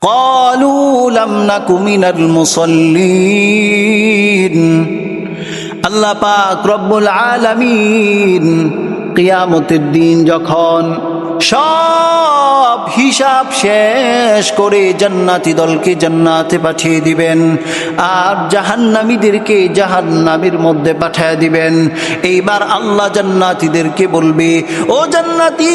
ক্বালু লাম নাকু মিনাল মুসাল্লিন। আল্লাহ পাক রব্বুল আলামিন কিয়ামতের দিন যখন সব হিসাব শেষ করে জান্নাতি দলকে জান্নাতে পাঠিয়ে দিবেন, আর জাহান্নামীদেরকে জাহান্নামের মধ্যে পাঠিয়ে দিবেন। এইবার আল্লাহ জান্নাতীদেরকে বলবে, ও জান্নাতি,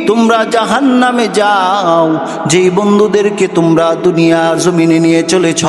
তোমরা জাহান্নামে যাও। যেই বন্ধুদেরকে তোমরা দুনিয়ার জমিনে নিয়ে চলেছ,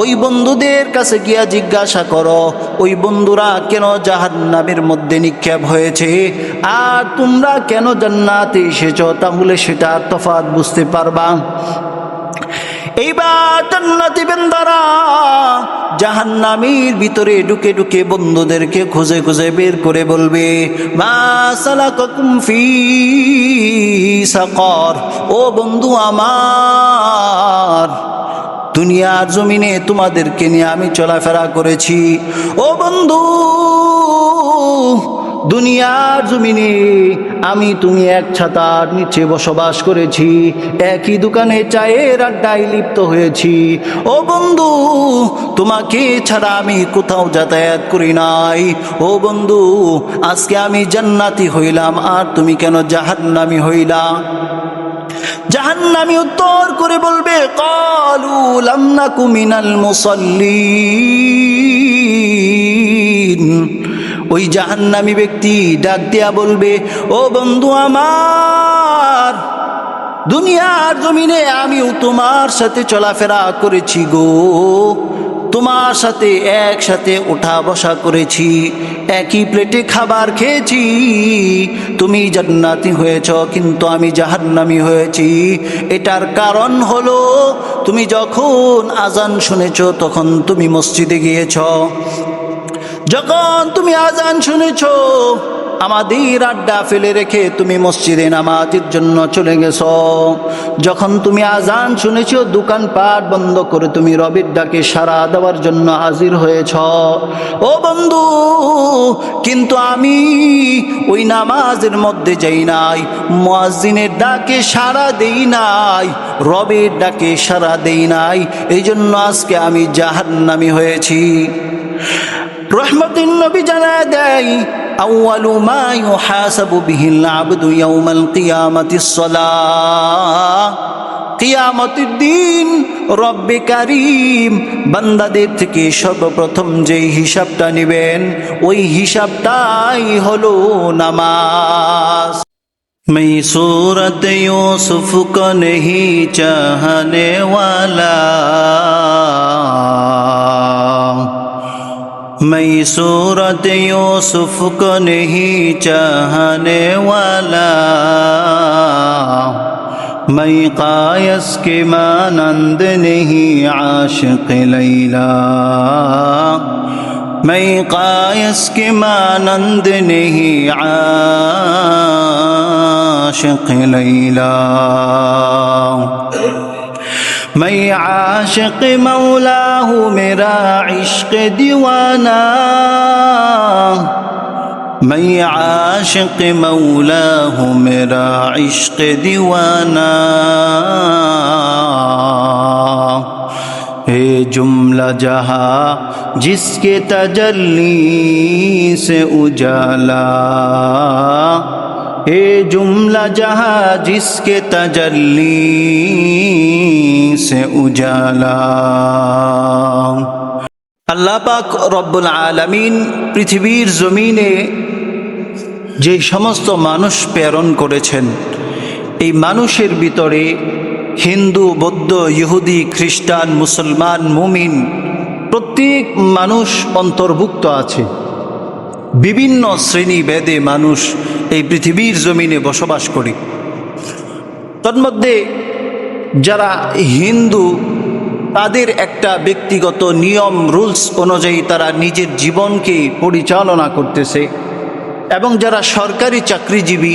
ওই বন্ধুদের কাছে গিয়া জিজ্ঞাসা করো ওই বন্ধুরা কেন জাহান্নামের মধ্যে নিক্ষেপ হয়েছে, আর তোমরা কেন জান্নাতে এসেছ, তাহলে সেটার তফাৎ বুঝতে পারবা। এইবার জান্নাতি বান্দারা জাহান্নামের ভিতরে ঢুকে ঢুকে বন্ধুদেরকে খুঁজে খুঁজে বের করে বলবে, মা সালাকাকুম ফি সাকার। ও বন্ধু আমার, দুনিয়ার জমিনে তোমাদেরকে নিয়ে আমি চলাফেরা করেছি। ও বন্ধু, দুনিয়ার জমিনে আমি তুমি এক ছাতার নিচে বসবাস করেছি, একই দোকানে চায়ের আড্ডায় লিপ্ত হয়েছি। ও বন্ধু, তোমাকে ছাড়া আমি কোথাও যাতায়াত করি নাই। ও বন্ধু, আজকে আমি জান্নাতি হইলাম, আর তুমি কেন জাহান্নামী হইলা? জাহান্নামী উত্তর করে বলবে, ক্বালু লাম নাকু মিনাল মুসাল্লিন। ওই জাহান্নামী ব্যক্তি ডাক দিয়া বলবে, ও বন্ধু আমার, দুনিয়ার জমিনে আমিও তোমার সাথে চলাফেরা করেছি গো, তোমার সাথে একসাথে ওঠা বসা করেছি, একই প্লেটে খাবার খেয়েছি। তুমি জান্নাতি হয়েছ, কিন্তু আমি জাহান্নামী হয়েছি। এটার কারণ হলো, তুমি যখন আজান শুনেছ তখন তুমি মসজিদে গিয়েছ, যখন তুমি আজান শুনেছ আমাদের আড্ডা ফেলে রেখে তুমি মসজিদে নামাজের জন্য চলে গেছ। যখন তুমি আজান শুনেছ দোকানপাট বন্ধ করে তুমি রবের ডাকে সাড়া দেওয়ার জন্য হাজির হয়েছ। ও বন্ধু, কিন্তু আমি ওই নামাজের মধ্যে যাই নাই, মুয়াজ্জিনের ডাকে সাড়া দেই নাই, রবের ডাকে সাড়া দেই নাই, এই জন্য আজকে আমি জাহান্নামী হয়েছি। রহমতুন নবী জানায় দেয়, আউয়ালু মা ইউহাসাবু বিহিল আবদু ইয়াউমাল কিয়ামাতিস সালাহ। কিয়ামতের দিন রব্বে কারীম বান্দাদের থেকে সর্বপ্রথম যেই হিসাবটা নেবেন, ওই হিসাবটাই হলো নামাজ। मैं सूरत यूसुफ को नहीं चाहने वाला, मैं सूरत यूसुफ को नहीं चाहने वाला, मैं कायस के मानंद नहीं आशिक लैला, मैं कायस के मानंद नहीं आशिक लैला, मैं आशिक मौला हूँ मेरा इश्क दीवाना, मैं आशिक मौला हूँ मेरा इश्क दीवाना। हे जुमला जहाँ जिसके तजल्ली से उजाला, हे जुमला जहाँ जिसके तजल्ली से उजाला। আল্লাহ পাক রব্বুল আলামিন পৃথিবীর জমিনে যে সমস্ত মানুষ প্রেরণ করেছেন, এই মানুষের ভিতরে হিন্দু, বৌদ্ধ, ইহুদি, খ্রিস্টান, মুসলমান, মুমিন প্রত্যেক মানুষ অন্তর্ভুক্ত আছে। বিভিন্ন শ্রেণী ভেদে মানুষ এই পৃথিবীর জমিনে বসবাস করে। তন্মধ্যে যারা হিন্দু, তাদের একটা ব্যক্তিগত নিয়ম রুলস অনুযায়ী তারা নিজের জীবনকে পরিচালনা করতেছে, এবং যারা সরকারি চাকরিজীবী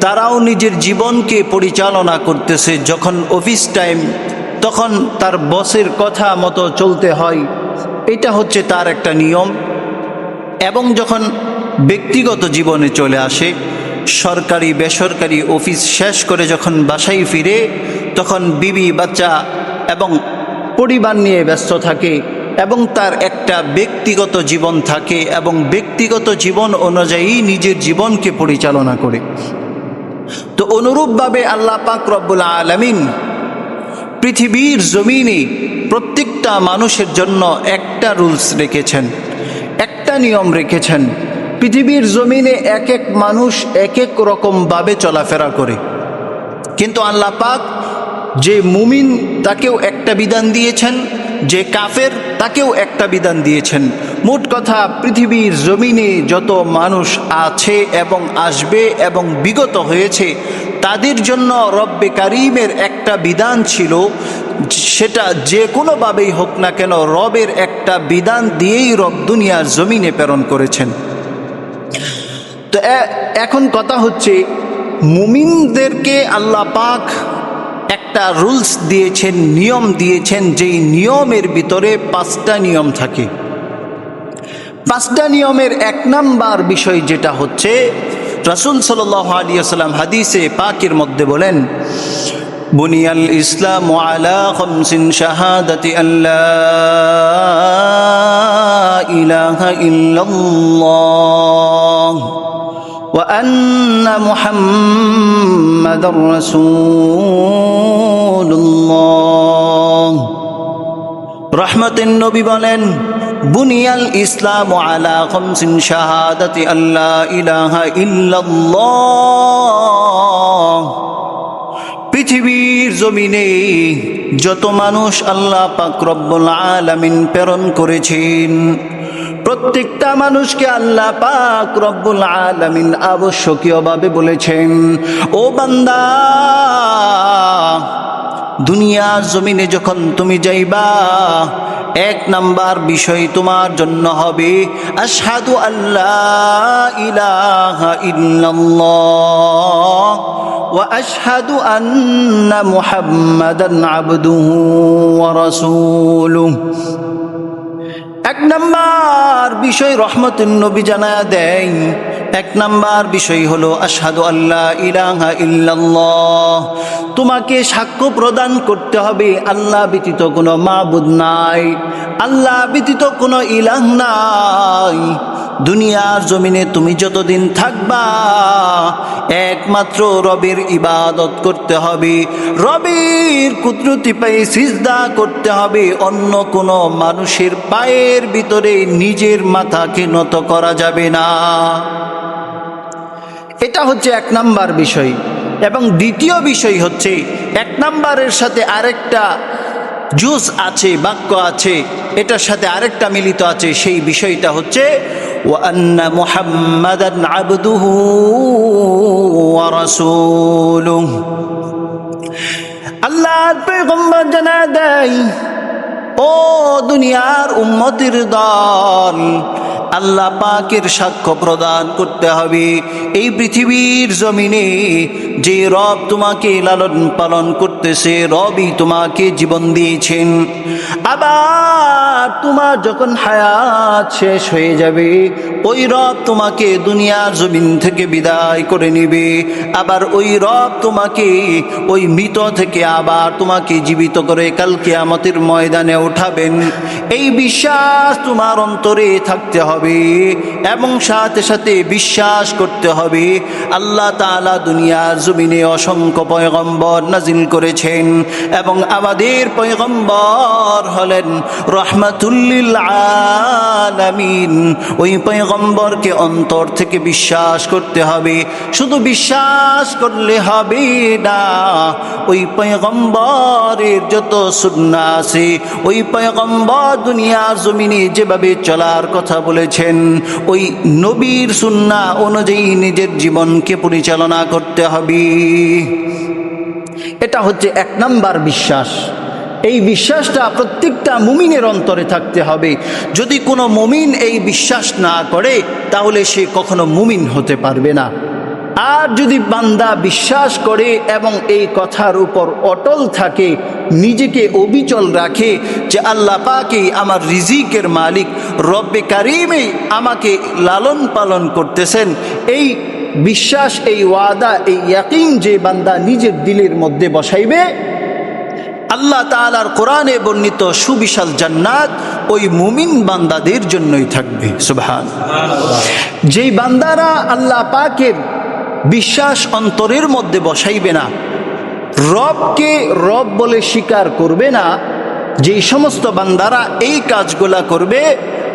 তারাও নিজের জীবনকে পরিচালনা করতেছে। যখন অফিস টাইম তখন তার বসের কথা মতো চলতে হয়, এটা হচ্ছে তার একটা নিয়ম। এবং যখন ব্যক্তিগত জীবনে চলে আসে, সরকারি বেসরকারি অফিস শেষ করে যখন বাসায় ফিরে, তখন বিবি বাচ্চা এবং পরিবার নিয়ে ব্যস্ত থাকে এবং তার একটা ব্যক্তিগত জীবন থাকে এবং ব্যক্তিগত জীবন অনুযায়ী নিজের জীবনকে পরিচালনা করে। তো অনুরূপভাবে আল্লাহ পাক রব্বুল আলামিন পৃথিবীর জমিনে প্রত্যেকটা মানুষের জন্য একটা রুলস রেখেছেন, একটা নিয়ম রেখেছেন। পৃথিবীর জমিনে এক এক মানুষ এক এক রকমভাবে চলাফেরা করে, কিন্তু আল্লাহ পাক যে মুমিন তাকেও একটা বিধান দিয়েছেন, যে কাফের তাকেও একটা বিধান দিয়েছেন। মোট কথা পৃথিবীর জমিনে যত মানুষ আছে এবং আসবে এবং বিগত হয়েছে তাদের জন্য রব্বে কারিমের একটা বিধান ছিল, সেটা যে কোনোভাবেই হোক না কেন রবের একটা বিধান দিয়েই রব দুনিয়ার জমিনে প্রেরণ করেছেন। তো এখন কথা হচ্ছে, মুমিনদেরকে আল্লাহ পাক একটা রুলস দিয়েছেন, নিয়ম দিয়েছেন, যেই নিয়মের ভিতরে 5টা নিয়ম থাকে। 5টা নিয়মের 1 নাম্বার বিষয় যেটা হচ্ছে, রাসূল সাল্লাল্লাহু আলাইহি ওয়াসাল্লাম হাদিসে পাকের মধ্যে বলেন, বুনিয়াল ইসলামু আলা খামসিন শাহাদাতি আল্লা ইলাহা ইল্লাল্লাহ ওয়া আন্না মুহাম্মাদার রাসূলুল্লাহ। রহমতের নবী বলেন, বুনিয়াল ইসলামু আলা খামসিন শাহাদাতি আল্লা ইলাহা ইল্লাল্লাহ। পৃথিবীর জমিনে যত মানুষ আল্লাহ পাক রব্বুল আলামিন প্রেরণ করেছেন, প্রত্যেকটা মানুষকে আল্লাহ পাক রব্বুল আলামিন আবশ্যকীয়ভাবে বলেছেন, ও বান্দা, দুনিয়ার জমিনে যখন তুমি যাইবা, 1 নাম্বার বিষয় তোমার জন্য হবে আশহাদু আল্লা ইলাহা ইল্লাল্লাহ ওয়া আশহাদু আন্না মুহাম্মাদান আবদুহু ওয়া রাসূলুহু। 1 নাম্বার বিষয় রহমতুন নবী জানায়া দেন, 1 নাম্বার বিষয় হলো আশহাদু আল্লা ইলাহা ইল্লাল্লাহ। তোমাকে সাক্ষ্য প্রদান করতে হবে আল্লাহ ব্যতীত কোনো মাবুদ নাই, আল্লাহ ব্যতীত কোনো ইলাহ নাই। দুনিয়ার জমিনে তুমি যতদিন থাকবা একমাত্র রবের ইবাদত করতে হবে, রবের কুদরতি পায়ে সিজদা করতে হবে, অন্য কোনো মানুষের পায়ের ভিতরে নিজের মাথাকে নত করা যাবে না। এটা হচ্ছে 1 নাম্বার বিষয়। এবং দ্বিতীয় বিষয় হচ্ছে, 1 নাম্বারের সাথে আরেকটা জুজ আছে, বাক্য আছে, এটার সাথে আরেকটা মিলিত আছে। সেই বিষয়টা হচ্ছে ওয়া আন্না মুহাম্মাদান আবদুহু ওয়া রাসূলুহু। আল্লাহর পয়গম্বর জানায় দেয়, ও দুনিয়ার উম্মতের দল, আল্লাহ পাকের সাক্ষ্য প্রদান করতে হবে এই পৃথিবীর জমিনে যে রব তোমাকে লালন পালন করতেছে, রবই তোমাকে জীবন দিয়েছেন। আবার তোমার যখন হায়াত শেষ হয়ে যাবে, ওই রব তোমাকে দুনিয়ার জমিন থেকে বিদায় করে নেবে। আবার ওই রব তোমাকে ওই মৃত থেকে আবার তোমাকে জীবিত করে কাল কিয়ামতের ময়দানে উঠাবেন। এই বিশ্বাস তোমার অন্তরে থাকতে হবে এবং সাথে সাথে বিশ্বাস করতে হবে আল্লাহ তাআলা দুনিয়ার জমিনে অসংখ্য পয়গম্বর নাজিল করেছেন এবং আমাদের পয়গম্বর হলেন রাহমাতুল লিল আলামিন। ওই পয়গম্বরকে অন্তর থেকে বিশ্বাস করতে হবে। শুধু বিশ্বাস করলে হবে না, ওই পয়গম্বরের যত সুন্নাহ আছে, ওই পয়গম্বর দুনিয়ার জমিনে যেভাবে চলার কথা বলেছেন, ওই নবীর সুন্নাহ অনুযায়ী নিজের জীবনকে পরিচালনা করতে হবে। এটা হচ্ছে 1 নাম্বার বিশ্বাস। এই বিশ্বাসটা প্রত্যেকটা মুমিনের অন্তরে থাকতে হবে। যদি কোনো মুমিন এই বিশ্বাস না করে তাহলে সে কখনো মুমিন হতে পারবে না। আর যদি বান্দা বিশ্বাস করে এবং এই কথার উপর অটল থাকে, নিজেকে অবিচল রাখে যে আল্লাহ পাকই আমার রিজিকের মালিক, রব্বে কারিমই আমাকে লালন পালন করতেছেন, এই বিশ্বাস, এই ওয়াদা, এই ইয়াকিন যে বান্দা নিজের দিলের মধ্যে বসাইবে, আল্লাহ তাআলার কোরআনে বর্ণিত সুবিশাল জান্নাত ওই মুমিন বান্দাদের জন্যই থাকবে। সুবহানাল্লাহ। যেই বান্দারা আল্লাহ পাকের বিশ্বাস অন্তরের মধ্যে বসাইবে না, রবকে রব বলে স্বীকার করবে না, যেই সমস্ত বান্দারা এই কাজগুলা করবে,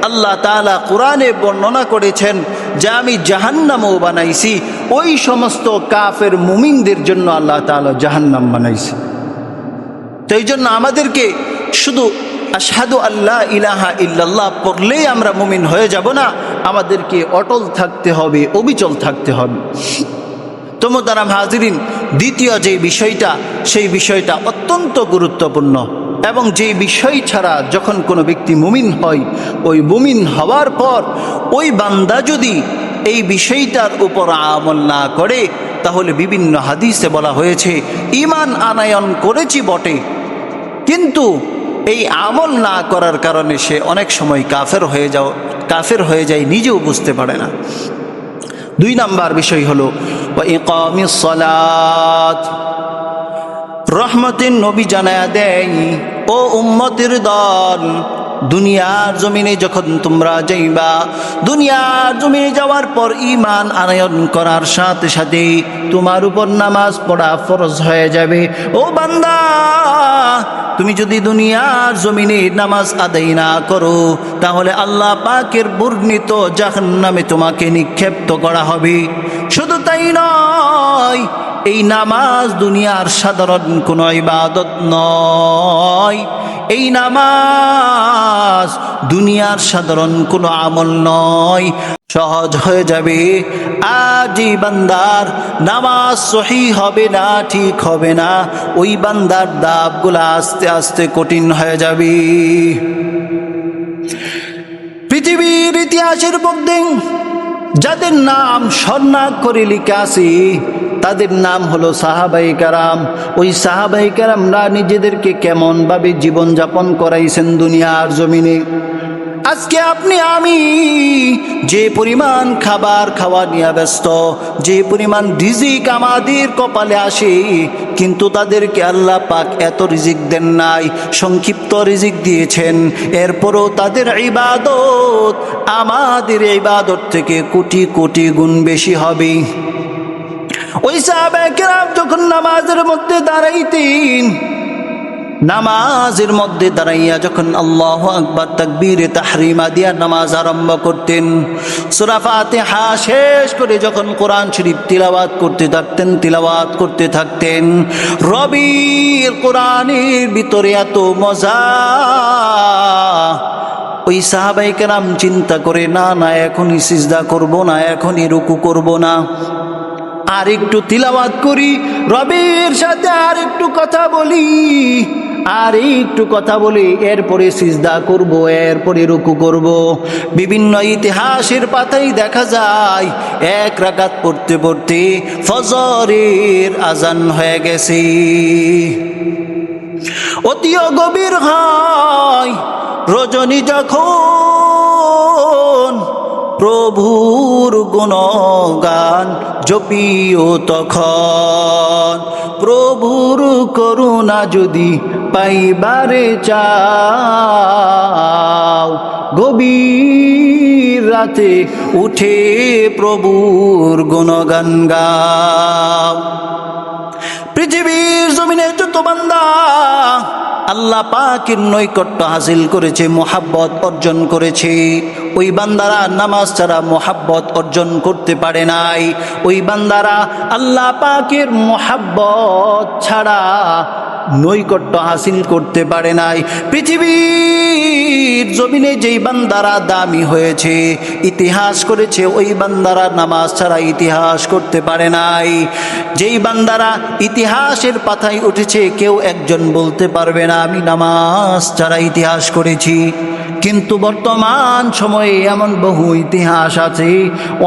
আল্লাহ তাআলা কোরআনে বর্ণনা করেছেন যে আমি জাহান্নামও বানাইছি ওই সমস্ত কাফের মুমিনদের জন্য আল্লাহ তাআলা জাহান্নাম বানাইছে। তো এই জন্য আমাদেরকে শুধু আশহাদু আল্লা ইলাহা ইল্লাল্লাহ পড়লেই আমরা মুমিন হয়ে যাব না, আমাদেরকে অটল থাকতে হবে, অবিচল থাকতে হবে। তো মোহতারাম হাজিরিন, দ্বিতীয় যে বিষয়টা, সেই বিষয়টা অত্যন্ত গুরুত্বপূর্ণ এবং যেই বিষয় ছাড়া যখন কোনো ব্যক্তি মুমিন হয়, ওই মুমিন হওয়ার পর ওই বান্দা যদি এই বিষয়টার উপর আমল না করে, তাহলে বিভিন্ন হাদিসে বলা হয়েছে ঈমান আনয়ন করেছি বটে, কিন্তু এই আমল না করার কারণে সে অনেক সময় কাফের হয়ে যায়, নিজেও বুঝতে পারে না। 2 নাম্বার বিষয় হলো ইকামিস সালাত। রহমতের নবী জানায়া দেয়, ও উম্মতের দল, দুনিয়ার জমিনে যখন তোমরা যাইবা, দুনিয়ার জমিনে যাওয়ার পর ঈমান আনয়ন করার সাথে সাথে তোমার উপর নামাজ পড়া ফরজ হয়ে যাবে। ও বান্দা, তুমি যদি দুনিয়ার জমিনে নামাজ আদায় না করো, তাহলে আল্লাহ পাকের বর্ণিত জাহান্নামে তোমাকে নিক্ষেপ্ত করা হবে। শুধু তাই নয়, এই নামাজ দুনিয়ার সাধারণ কোনো ইবাদত নয়, এই নামাজ দুনিয়ার সাধারণ কোনো আমল নয়। সহজ হয়ে যাবে আজ এই বান্দার নামাজ সহি হবে না, ঠিক হবে না, ওই বান্দার দাবগুলা আস্তে আস্তে কঠিন হয়ে যাবে। পৃথিবীর ইতিহাসের মধ্যে যাদের নাম স্বর্ণাক্ষরে লিখা আছে, তাদের নাম হলো সাহাবায়ে কেরাম। ওই সাহাবায়ে কেরামরা নিজেদেরকে কেমন ভাবে জীবনযাপন করাইছেন দুনিয়ার জমিনে। আজকে আপনি আমি যে পরিমাণ খাবার খাওয়া নিয়ে ব্যস্ত, যে পরিমাণ রিজিক আমাদের কপালে আসে, কিন্তু তাদেরকে আল্লাহ পাক এত রিজিক দেন নাই, সংক্ষিপ্ত রিজিক দিয়েছেন। এরপরও তাদের ইবাদত আমাদের ইবাদত থেকে কোটি কোটি গুণ বেশি হবে। ওই সাহাবায়ে কেরাম যখন নামাজের মধ্যে দাঁড়াইতেন, নামাজের মধ্যে দাঁড়াইয়া যখন আল্লাহু আকবার তাকবীরে তাহরিমা দিয়া নামাজ আরম্ভ করতেন, সূরা ফাতিহা শেষ করে যখন কোরআন শরীফ তিলাওয়াত করতে থাকতেন, রবির কোরআনের ভিতরে এত মজা, ওই সাহাবায়ে কেরাম চিন্তা করে না এখনই সিজদা করব না, এখনই রুকু করব না, আর একটু তিলাওয়াত করি, রবের সাথে আর একটু কথা বলি, আর একটু কথা বলি, এরপরে সিজদা করব, এরপরে রুকু করব। বিভিন্ন ইতিহাসের পাতায় দেখা যায় 1 রাকাত পড়তে পড়তে ফজরের আজান হয়ে গেছে। অতিও গভীর হয় রজনী যখন, প্রভুর গুণগান জপিও তখন, প্রভুর করুণা যদি পাইবারে চাও, গভীর রাতে উঠে প্রভুর গুণগান গাও। পৃথিবীর জমিনে যত বান্দা আল্লাহ পাকের নৈকট্য হাসিল করেছে, মোহাব্বত অর্জন করেছে, ওই বান্দারা নামাজ ছাড়া মোহাব্বত অর্জন করতে পারে নাই। ওই বান্দারা আল্লাহ পাকের মোহাব্বত ছাড়া নৈকট্য হাসিল করতে পারে নাই। পৃথিবীর জমিনে যেই বান্দারা দামি হয়েছে, ইতিহাস করেছে, ওই বান্দারা নামাজ ছাড়া ইতিহাস করতে পারে নাই। যেই বান্দারা ইতিহাসের পাতায় উঠেছে, কেউ একজন বলতে পারবে না আমি নামাজ ছাড়া ইতিহাস করেছি। কিন্তু বর্তমান সময়ে এমন বহু ইতিহাস আছে,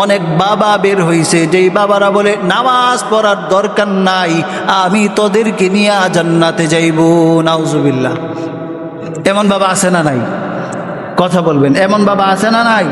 অনেক বাবা বের হয়েছে, যেই বাবারা বলে নামাজ পড়ার দরকার নাই, আমি তোদেরকে নিয়ে জান্নাতে যাইব। নাউজুবিল্লাহ। এমন বাবা আছে না নাই? কথা বলবেন, এমন বাবা আছে না নাই?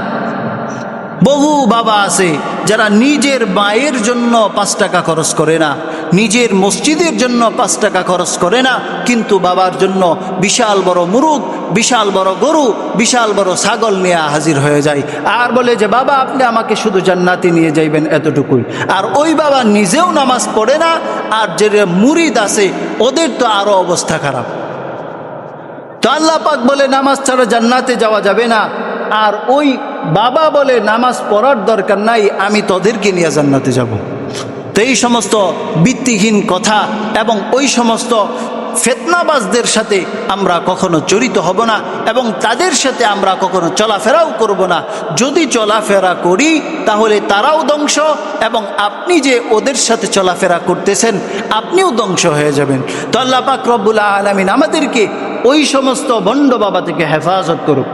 বহু বাবা আছে যারা নিজের মায়ের জন্য 5 টাকা খরচ করে না, নিজের মসজিদের জন্য 5 টাকা খরচ করে না, কিন্তু বাবার জন্য বিশাল বড় মুরগ, বিশাল বড় গরু, বিশাল বড় ছাগল নিয়ে হাজির হয়ে যায় আর বলে যে বাবা আপনি আমাকে শুধু জান্নাতে নিয়ে যাইবেন, এতটুকুই। আর ওই বাবা নিজেও নামাজ পড়ে না, আর যে মুরিদ আছে ওদের তো আরো অবস্থা খারাপ। তো আল্লাহ পাক বলে নামাজ ছাড়া জান্নাতে যাওয়া যাবে না, আর ওই বাবা বলে নামাজ পড়ার দরকার নাই, আমি তোদেরকে নিয়ে জান্নাতে যাব। তো এই সমস্ত ভিত্তিহীন কথা এবং ওই সমস্ত ফিতনাবাজদের সাথে আমরা কখনো জড়িত হব না এবং তাদের সাথে আমরা কখনো চলাফেরাও করব না। যদি চলাফেরা করি তাহলে তারাও ধ্বংস, এবং আপনি যে ওদের সাথে চলাফেরা করতেছেন আপনিও ধ্বংস হয়ে যাবেন। তো আল্লাহ পাক রব্বুল আলামিন আমাদেরকে ওই সমস্ত ভণ্ড বাবা থেকে হেফাজত করুক।